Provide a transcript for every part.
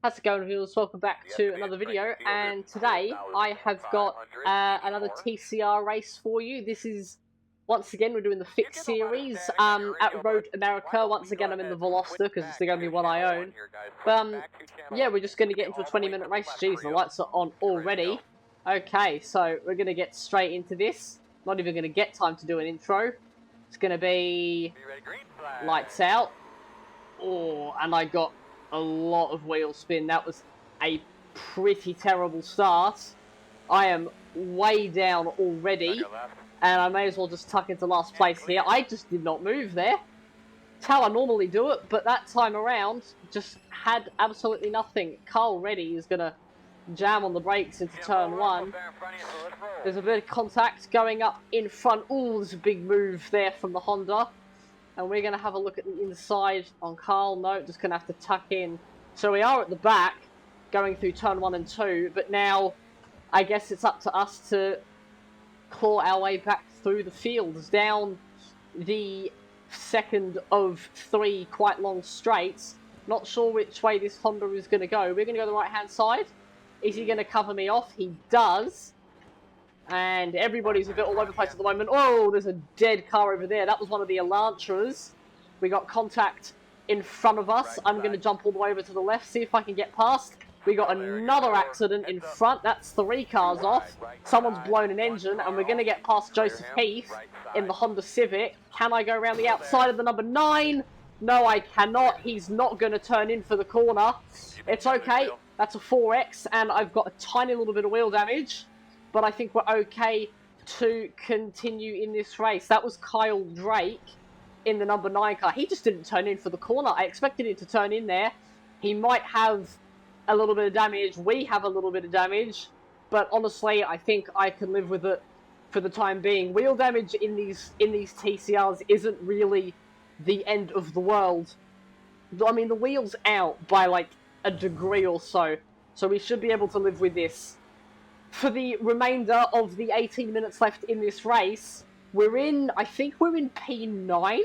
How's it going, viewers? Welcome back to another video, and today I have got another TCR race for you. This is, once again, we're doing the Fit Series at Road America. Once again, I'm in the Veloster because it's the only one I own. But yeah, we're just going to get into a 20-minute race. Jeez, the lights are on already. Okay, so we're going to get straight into this. Not even going to get time to do an intro. It's going to be lights out. Oh, and I got a lot of wheel spin. That was a pretty terrible start. I am way down already, and I may as well just tuck into last place here. I just did not move there. It's how I normally do it, but that time around just had absolutely nothing. Carl Reddy is going to jam on the brakes into turn one. There's a bit of contact going up in front. Oh, there's a big move there from the Honda. And we're going to have a look at the inside on Carl. No, just going to have to tuck in. So we are at the back, going through turn 1 and 2. But now, I guess it's up to us to claw our way back through the fields. Down the second of 3 quite long straights. Not sure which way this Honda is going to go. We're going to go the right-hand side. Is he going to cover me off? He does. And everybody's a bit all over the place at the moment. Oh, there's a dead car over there. That was one of the Elantras. We got contact in front of us. I'm going to jump all the way over to the left, see if I can get past. We got another accident in front. That's 3 cars off. Someone's blown an engine, and we're going to get past Joseph Heath in the Honda Civic. Can I go around the outside of the number 9? No, I cannot. He's not going to turn in for the corner. It's okay. That's a 4X, and I've got a tiny little bit of wheel damage. But I think we're okay to continue in this race. That was Kyle Drake in the number 9 car. He just didn't turn in for the corner. I expected him to turn in there. He might have a little bit of damage. We have a little bit of damage. But honestly, I think I can live with it for the time being. Wheel damage in these TCRs isn't really the end of the world. I mean, the wheel's out by like a degree or so. So we should be able to live with this. For the remainder of the 18 minutes left in this race, I think we're in P9.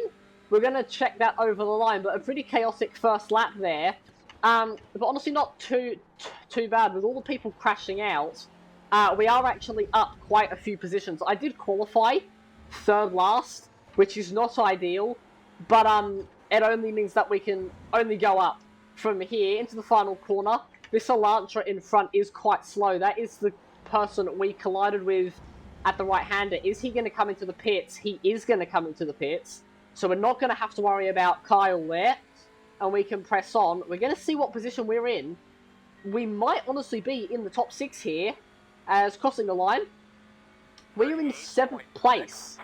We're going to check that over the line, but a pretty chaotic first lap there. But honestly, not too bad. With all the people crashing out, we are actually up quite a few positions. I did qualify 3rd last, which is not ideal, but it only means that we can only go up from here into the final corner. This Elantra in front is quite slow. That is the person we collided with at the right-hander. Is he going to come into the pits? He is going to come into the pits. So we're not going to have to worry about Kyle there. And we can press on. We're going to see what position we're in. We might honestly be in the top 6 here as crossing the line. We're in 7th place.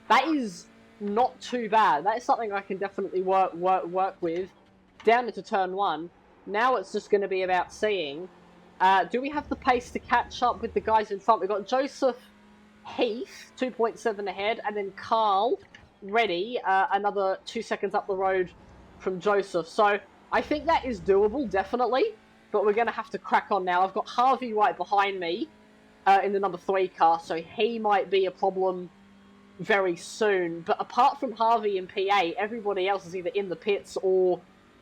That is not too bad. That is something I can definitely work with. Down into turn 1. Now it's just going to be about seeing, do we have the pace to catch up with the guys in front? We've got Joseph Heath, 2.7 ahead, and then Carl Reddy, another 2 seconds up the road from Joseph. So I think that is doable, definitely, but we're going to have to crack on now. I've got Harvey right behind me in the number 3 car, so he might be a problem very soon. But apart from Harvey and PA, everybody else is either in the pits or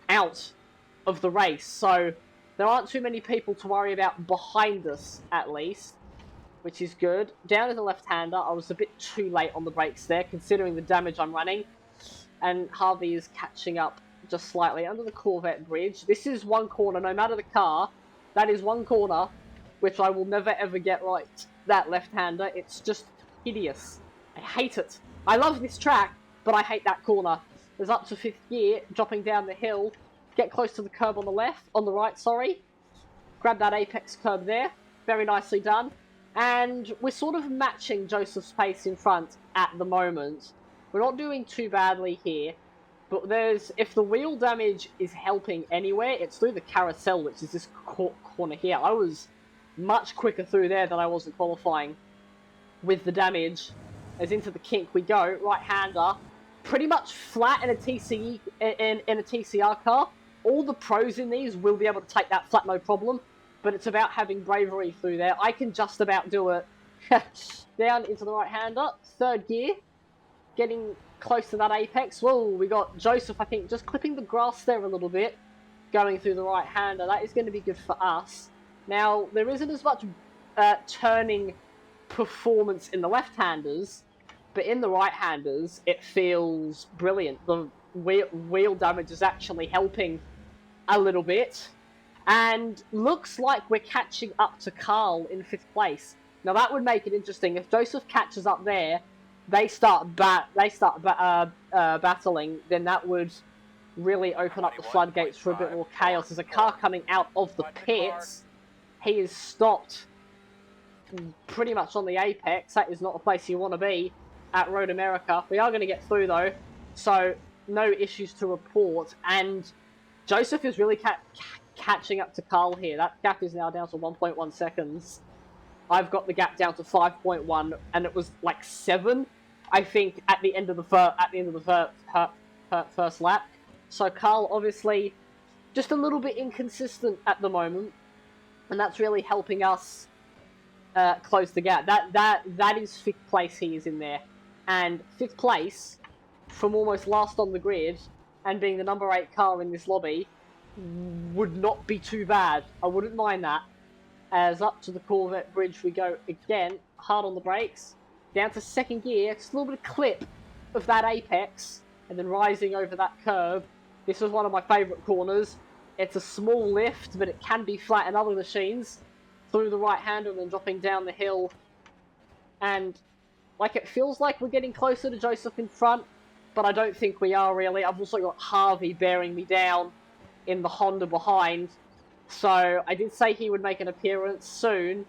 out of the race. So there aren't too many people to worry about behind us, at least, which is good. Down to the left-hander, I was a bit too late on the brakes there, considering the damage I'm running. And Harvey is catching up just slightly under the Corvette bridge. This is one corner, no matter the car, that is one corner, which I will never ever get right, that left-hander. It's just hideous. I hate it. I love this track, but I hate that corner. There's up to 5th gear, dropping down the hill. Get close to the curb on the right, sorry. Grab that apex curb there. Very nicely done. And we're sort of matching Joseph's pace in front at the moment. We're not doing too badly here. But if the wheel damage is helping anywhere, it's through the carousel, which is this corner here. I was much quicker through there than I was in qualifying with the damage. As into the kink we go. Right-hander. Pretty much flat in a TCR car. All the pros in these will be able to take that flat, no problem. But it's about having bravery through there. I can just about do it. Down into the right-hander. 3rd gear. Getting close to that apex. Whoa, we got Joseph, I think, just clipping the grass there a little bit. going through the right-hander. That is going to be good for us. Now, there isn't as much turning performance in the left-handers, but in the right-handers, it feels brilliant. The wheel damage is actually helping a little bit, and looks like we're catching up to Carl in 5th place. Now, that would make it interesting. If Joseph catches up there, they start battling, then that would really open up the floodgates for a bit more chaos. There's a car coming out of the pits. He is stopped pretty much on the apex. That is not a place you want to be at Road America. We are going to get through though, so no issues to report. And Joseph is really catching up to Carl here. That gap is now down to 1.1 seconds. I've got the gap down to 5.1, and it was like 7, I think, at the end of the first lap. So Carl, obviously, just a little bit inconsistent at the moment, and that's really helping us close the gap. That is 5th place he is in there, and 5th place from almost last on the grid and being the number 8 car in this lobby would not be too bad. I wouldn't mind that. As up to the Corvette bridge we go again, hard on the brakes, down to 2nd gear, just a little bit of clip of that apex, and then rising over that curve. This was one of my favourite corners. It's a small lift, but it can be flat in other machines. Through the right-hander and then dropping down the hill. And, like, it feels like we're getting closer to Joseph in front, but I don't think we are really. I've also got Harvey bearing me down in the Honda behind. So, I did say he would make an appearance soon,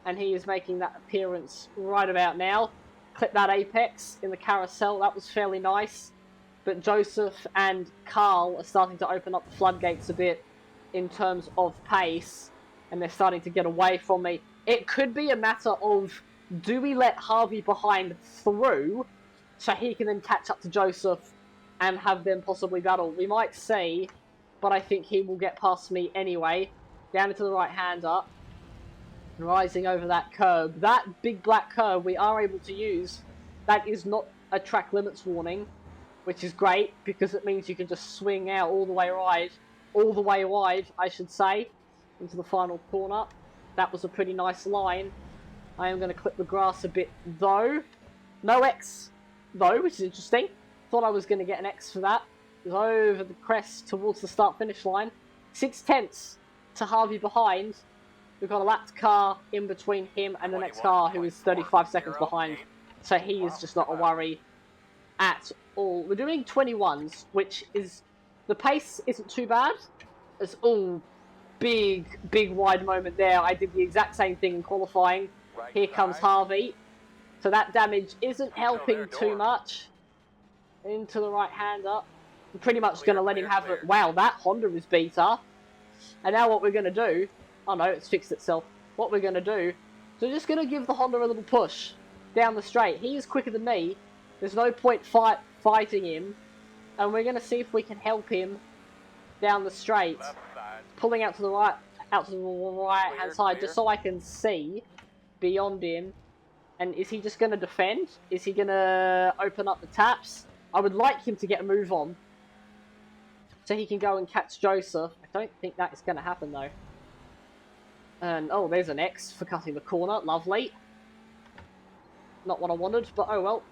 and he is making that appearance right about now. Clip that apex in the carousel, that was fairly nice. But Joseph and Carl are starting to open up the floodgates a bit in terms of pace, and they're starting to get away from me. It could be a matter of, do we let Harvey behind through, so he can then catch up to Joseph and have them possibly battle? We might see, but I think he will get past me anyway. Down into the right-hander, rising over that curb. That big black curb we are able to use. That is not a track limits warning, which is great, because it means you can just swing out all the way wide, I should say, into the final corner. That was a pretty nice line. I am going to clip the grass a bit, though. No X, though, which is interesting. Thought I was going to get an X for that. It was over the crest towards the start-finish line. 6/10 to Harvey behind. We've got a lapped car in between him and the next car, who is 35 seconds behind. So he is just not a worry at all. We're doing 21s, which is... the pace isn't too bad. It's all big wide moment there. I did the exact same thing in qualifying. Here comes Harvey. So that damage isn't helping too much. Into the right-hander. I'm pretty much going to let him have it. Wow, that Honda is beater. And now what we're going to do... oh no, it's fixed itself. What we're going to do... so we're just going to give the Honda a little push down the straight. He is quicker than me. There's no point fighting him. And we're going to see if we can help him down the straight. Pulling out to the right-hand side, just so I can see beyond him. And is he just going to defend? Is he going to open up the taps? I would like him to get a move on, so he can go and catch Joseph. I don't think that is going to happen, though. And, oh, there's an X for cutting the corner. Lovely. Not what I wanted, but oh well.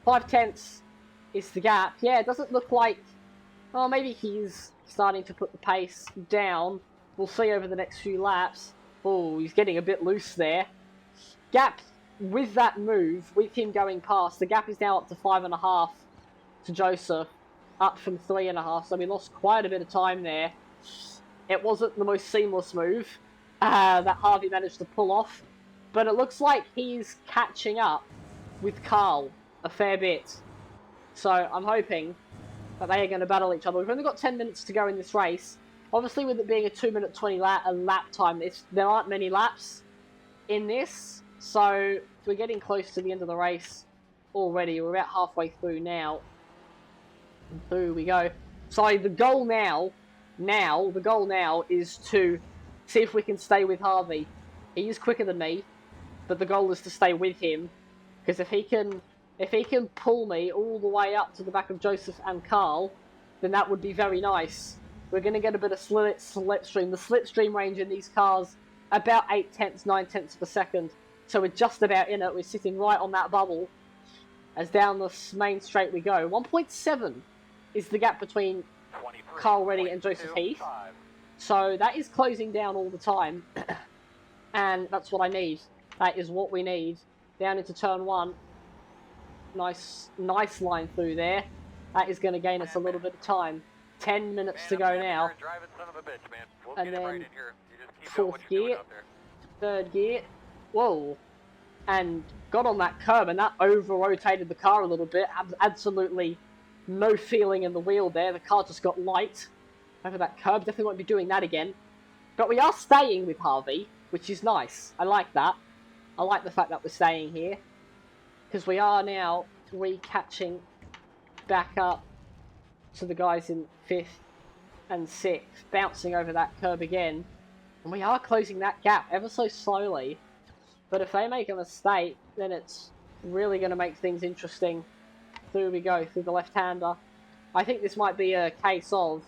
5/10 is the gap. Yeah, it doesn't look like... oh, maybe he's starting to put the pace down. We'll see over the next few laps. Oh, he's getting a bit loose there. Gap, with that move, with him going past, the gap is now up to 5.5 to Joseph. Up from 3.5, so we lost quite a bit of time there. It wasn't the most seamless move that Harvey managed to pull off. But it looks like he's catching up with Carl a fair bit. So I'm hoping that they are going to battle each other. We've only got 10 minutes to go in this race. Obviously, with it being a 2-minute 20 lap time, there aren't many laps in this. So we're getting close to the end of the race already. We're about halfway through now. And through we go. So the goal now is to see if we can stay with Harvey. He is quicker than me, but the goal is to stay with him. Because if he can pull me all the way up to the back of Joseph and Carl, then that would be very nice. we're going to get a bit of slipstream. The slipstream range in these cars, about 8 tenths, 9 tenths of a second. So we're just about in it. We're sitting right on that bubble as down the main straight we go. 1.7 is the gap between Carl Reddy and Joseph Heath. So that is closing down all the time. And that's what I need. That is what we need. Down into turn 1. Nice line through there. That is going to gain us a little bit of time. 10 minutes to go now. And then 4th gear, 3rd gear. Whoa. And got on that curb, and that over-rotated the car a little bit. Absolutely no feeling in the wheel there. The car just got light over that curb. Definitely won't be doing that again. But we are staying with Harvey, which is nice. I like that. I like the fact that we're staying here. Because we are now re-catching back up to the guys in 5th and 6th, bouncing over that curb again. And we are closing that gap ever so slowly. But if they make a mistake, then it's really going to make things interesting. Through we go, through the left-hander. I think this might be a case of,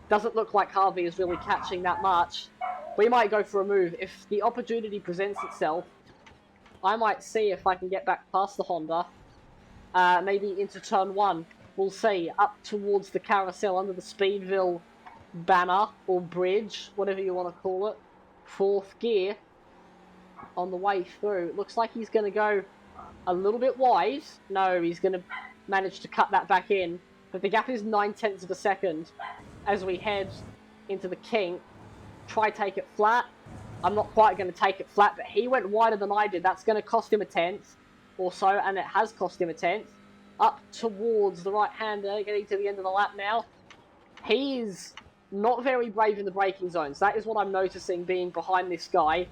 doesn't look like Harvey is really catching that much. We might go for a move. If the opportunity presents itself, I might see if I can get back past the Honda. Maybe into turn 1. We'll see. Up towards the carousel under the Speedville banner or bridge, whatever you want to call it. 4th gear on the way through. It looks like he's going to go a little bit wide. No, he's going to manage to cut that back in. But the gap is 9 tenths of a second as we head into the kink. Try take it flat. I'm not quite going to take it flat, but he went wider than I did. That's going to cost him a tenth or so, and it has cost him a tenth. Up towards the right-hander, getting to the end of the lap now. He is not very brave in the braking zones. That is what I'm noticing being behind this guy.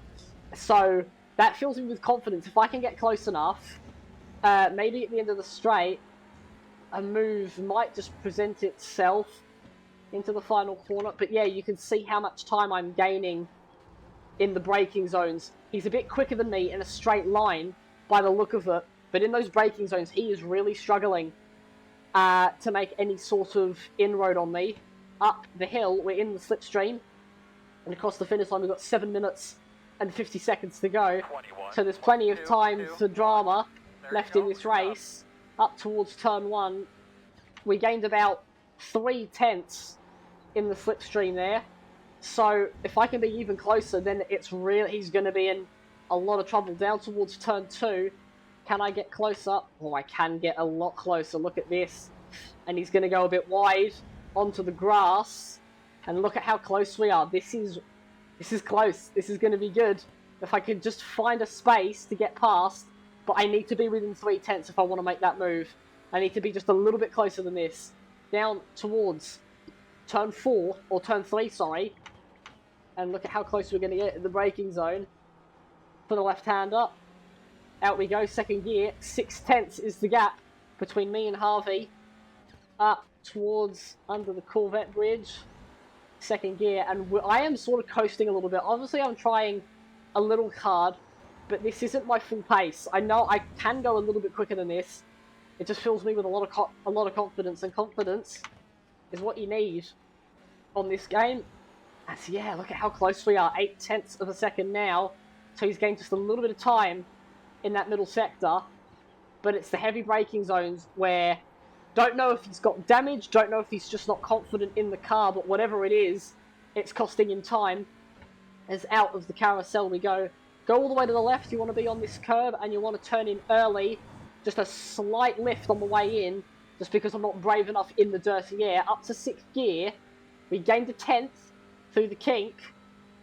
So that fills me with confidence. If I can get close enough, maybe at the end of the straight, a move might just present itself into the final corner. But yeah, you can see how much time I'm gaining in the braking zones. He's a bit quicker than me in a straight line by the look of it. But in those braking zones, he is really struggling to make any sort of inroad on me. Up the hill, we're in the slipstream. And across the finish line, we've got 7 minutes and 50 seconds to go. So there's plenty of time for drama left in this race. Up towards turn 1, we gained about 3 tenths in the slipstream there. So if I can be even closer, then it's real. He's going to be in a lot of trouble. Down towards turn 2, can I get closer? Oh, I can get a lot closer. Look at this. And he's going to go a bit wide onto the grass. And look at how close we are. This is close. This is going to be good. If I could just find a space to get past. But I need to be within 3 tenths if I want to make that move. I need to be just a little bit closer than this. Down towards turn 4, or turn 3, sorry. And look at how close we're going to get in the braking zone. For the left-hander. Out we go, 2nd gear. 6 tenths is the gap between me and Harvey. Up towards under the Corvette bridge. 2nd gear. And I am sort of coasting a little bit. Obviously, I'm trying a little hard. But this isn't my full pace. I know I can go a little bit quicker than this. It just fills me with a lot of confidence. And confidence is what you need on this game. And so yeah, look at how close we are. 8 tenths of a second now. So he's gained just a little bit of time in that middle sector. But it's the heavy braking zones where don't know if he's got damage, don't know if he's just not confident in the car, but whatever it is, it's costing him time. As out of the carousel we go. Go all the way to the left, you want to be on this curb, and you want to turn in early. Just a slight lift on the way in, just because I'm not brave enough in the dirty air. Up to 6th gear. We gained a 10th through the kink.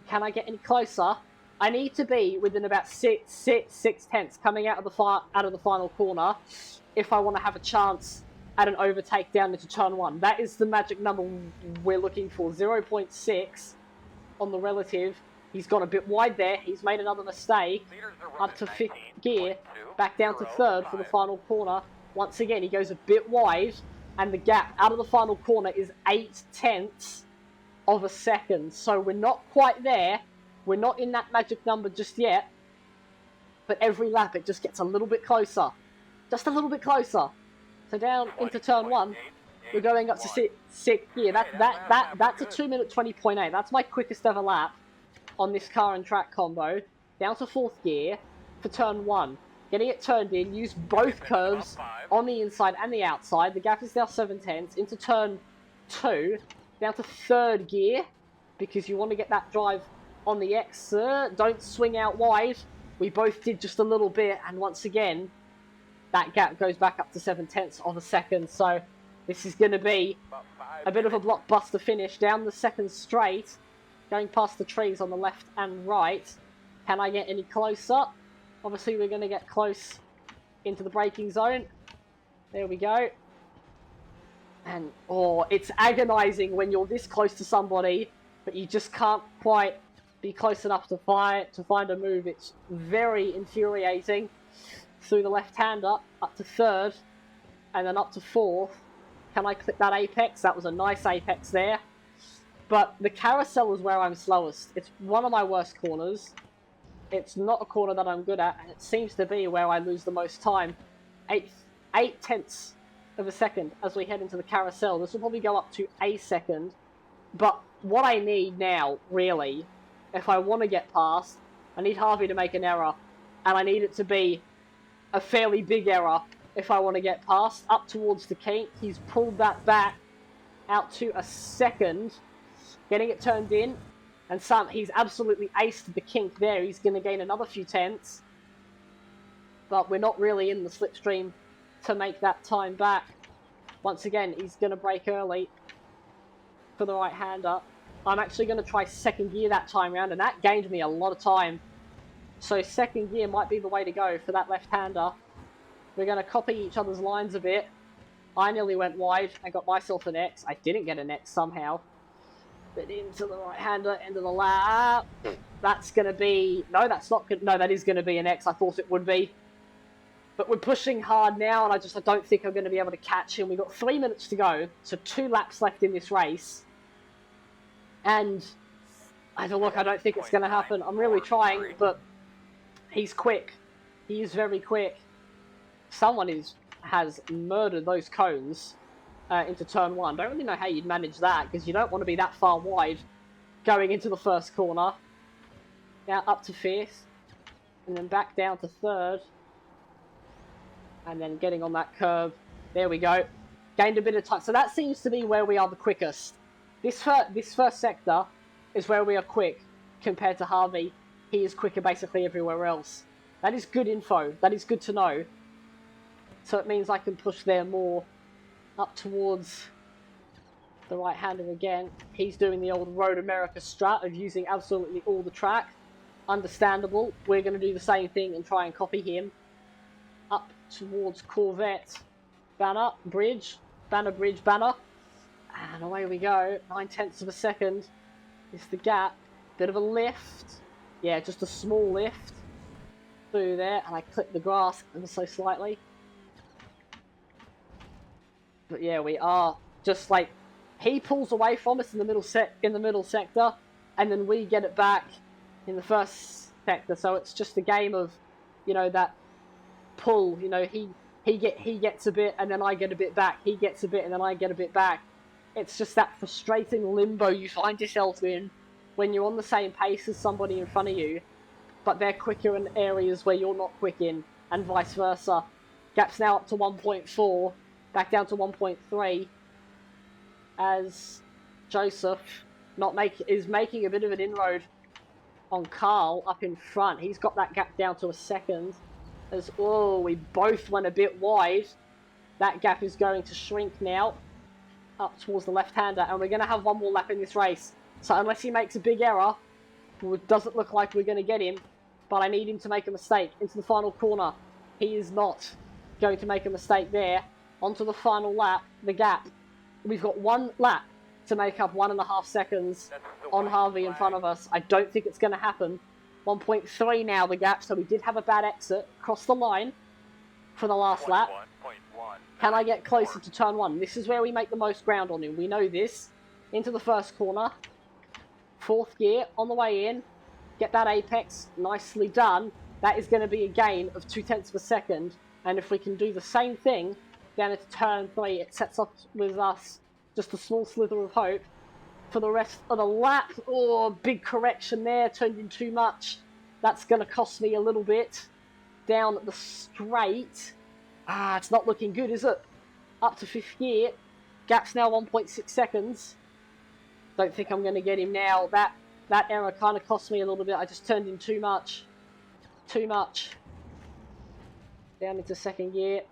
Can I get any closer? I need to be within about 6 tenths coming out of the final corner if I want to have a chance at an overtake down into turn 1. That is the magic number we're looking for. 0.6 on the relative. He's gone a bit wide there. He's made another mistake. Up to 5th gear. Back down to 3rd for the final corner. Once again, he goes a bit wide. And the gap out of the final corner is 8 tenths of a second. So we're not quite there. We're not in that magic number just yet. But every lap it just gets a little bit closer. Just a little bit closer. So down into turn 1. We're going up to sixth gear. That's a 2-minute 20.8. That's my quickest ever lap on this car and track combo. Down to 4th gear for turn 1. Getting it turned in, use both curves on the inside and the outside. The gap is now 7/10 into turn 2. Down to 3rd gear because you want to get that drive on the exit. Don't swing out wide. We both did just a little bit, and once again, that gap goes back up to 7/10 of a second. So this is going to be a bit of a blockbuster finish down the 2nd straight, going past the trees on the left and right. Can I get any closer? Obviously, we're going to get close into the braking zone. There we go. And, oh, it's agonizing when you're this close to somebody, but you just can't quite be close enough to find a move. It's very infuriating. Through the left-hander, up to 3rd, and then up to 4th. Can I clip that apex? That was a nice apex there. But the carousel is where I'm slowest. It's one of my worst corners. It's not a corner that I'm good at, and it seems to be where I lose the most time. 8/10 of a second as we head into the carousel. This will probably go up to a second. But what I need now, really, if I want to get past, I need Harvey to make an error. And I need it to be a fairly big error if I want to get past. Up towards the kink. He's pulled that back out to a second. Getting it turned in. And he's absolutely aced the kink there. He's going to gain another few tenths. But we're not really in the slipstream to make that time back. Once again, he's going to brake early for the right-hander. I'm actually going to try 2nd gear that time round, and that gained me a lot of time. So 2nd gear might be the way to go for that left-hander. We're going to copy each other's lines a bit. I nearly went wide and got myself an X. I didn't get an X somehow. But into the right-hander, end of the lap. That's going to be... No, that's not good. No, that is going to be an X. I thought it would be. But we're pushing hard now, and I don't think I'm going to be able to catch him. We've got 3 minutes to go, so 2 laps left in this race. And I don't think it's going to happen. I'm really trying, but he's quick. He is very quick. Someone has murdered those cones into turn 1. Don't really know how you'd manage that, because you don't want to be that far wide going into the 1st corner. Now up to 5th, and then back down to 3rd. And then getting on that curve. There we go. Gained a bit of time. So that seems to be where we are the quickest. This first sector is where we are quick compared to Harvey. He is quicker basically everywhere else. That is good info. That is good to know. So it means I can push there more up towards the right-hander again. He's doing the old Road America strat of using absolutely all the track. Understandable. We're going to do the same thing and try and copy him. Up towards Corvette. Banner, bridge. Banner, bridge, banner. And away we go. 9/10 of a second is the gap. Bit of a lift. Yeah, just a small lift through there. And I clip the grass ever so slightly. But yeah, we are just like... He pulls away from us in the middle sector. And then we get it back in the 1st sector. So it's just a game of, you know, that pull. You know, he gets a bit and then I get a bit back. He gets a bit and then I get a bit back. It's just that frustrating limbo you find yourself in when you're on the same pace as somebody in front of you, but they're quicker in areas where you're not quick in, and vice versa. Gap's now up to 1.4, back down to 1.3, as Joseph is making a bit of an inroad on Carl up in front. He's got that gap down to a second. As we both went a bit wide. That gap is going to shrink now up towards the left-hander, and we're going to have one more lap in this race. So unless he makes a big error, it doesn't look like we're going to get him, but I need him to make a mistake into the final corner. He is not going to make a mistake there. Onto the final lap, the gap. We've got 1 lap to make up 1.5 seconds on Harvey in front of us. I don't think it's going to happen. 1.3 now the gap, so we did have a bad exit across the line for the last lap. Can I get closer to turn 1? This is where we make the most ground on him. We know this. Into the 1st corner. 4th gear on the way in. Get that apex. Nicely done. That is going to be a gain of 0.2 of a second. And if we can do the same thing down into turn 3. It sets up with us just a small slither of hope for the rest of the lap. Oh, big correction there, turned in too much. That's going to cost me a little bit. Down the straight. It's not looking good, is it? Up to 5th gear. Gap's now 1.6 seconds. Don't think I'm going to get him now. That error kind of cost me a little bit. I just turned in too much. Too much. Down into 2nd gear.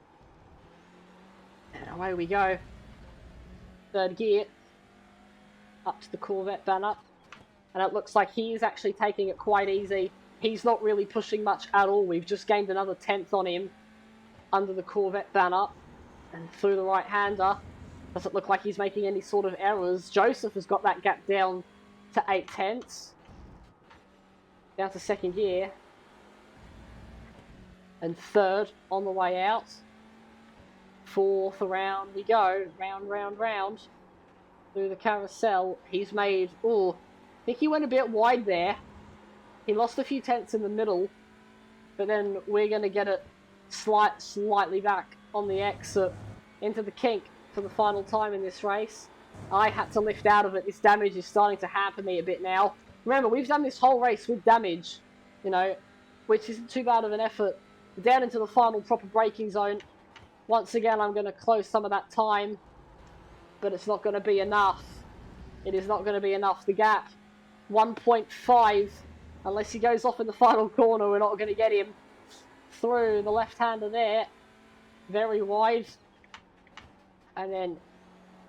And away we go. 3rd gear. Up to the Corvette banner. And it looks like he is actually taking it quite easy. He's not really pushing much at all. We've just gained another 10th on him under the Corvette banner. And through the right-hander. Doesn't look like he's making any sort of errors. Joseph has got that gap down to 8/10. Down to 2nd gear. And 3rd on the way out. 4th around we go. Round, round, round. Through the carousel. He's made... Oh, I think he went a bit wide there. He lost a few tenths in the middle. But then we're going to get it slightly back on the exit into the kink for the final time in this race. I had to lift out of it. This damage is starting to hamper me a bit now. Remember, we've done this whole race with damage, you know, which isn't too bad of an effort. Down into the final proper braking zone. Once again, I'm going to close some of that time, but it's not going to be enough. It is not going to be enough. The gap, 1.5. Unless he goes off in the final corner, we're not going to get him through the left-hander there. Very wide. And then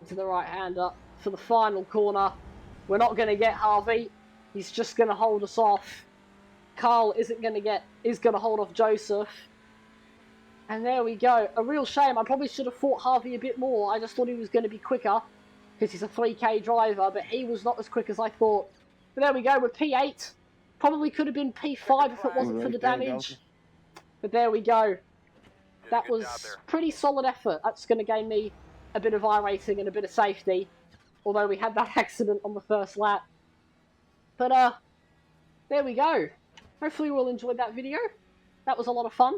to the right-hander for the final corner. We're not going to get Harvey. He's just going to hold us off. Carl is going to hold off Joseph. And there we go. A real shame. I probably should have fought Harvey a bit more. I just thought he was going to be quicker because he's a 3K driver, but he was not as quick as I thought. But there we go. We're P8. Probably could have been P5 if it wasn't for the damage. But there we go. That was pretty solid effort. That's going to gain me a bit of iRacing and a bit of safety. Although we had that accident on the first lap. But there we go. Hopefully you all enjoyed that video. That was a lot of fun.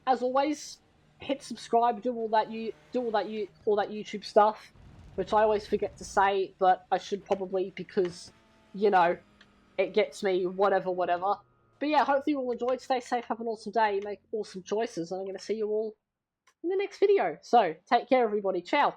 As always, hit subscribe, do all that YouTube stuff, which I always forget to say, but I should probably because, you know, it gets me whatever. But yeah, hopefully you all enjoyed. Stay safe, have an awesome day, make awesome choices, and I'm going to see you all in the next video. So, take care everybody. Ciao.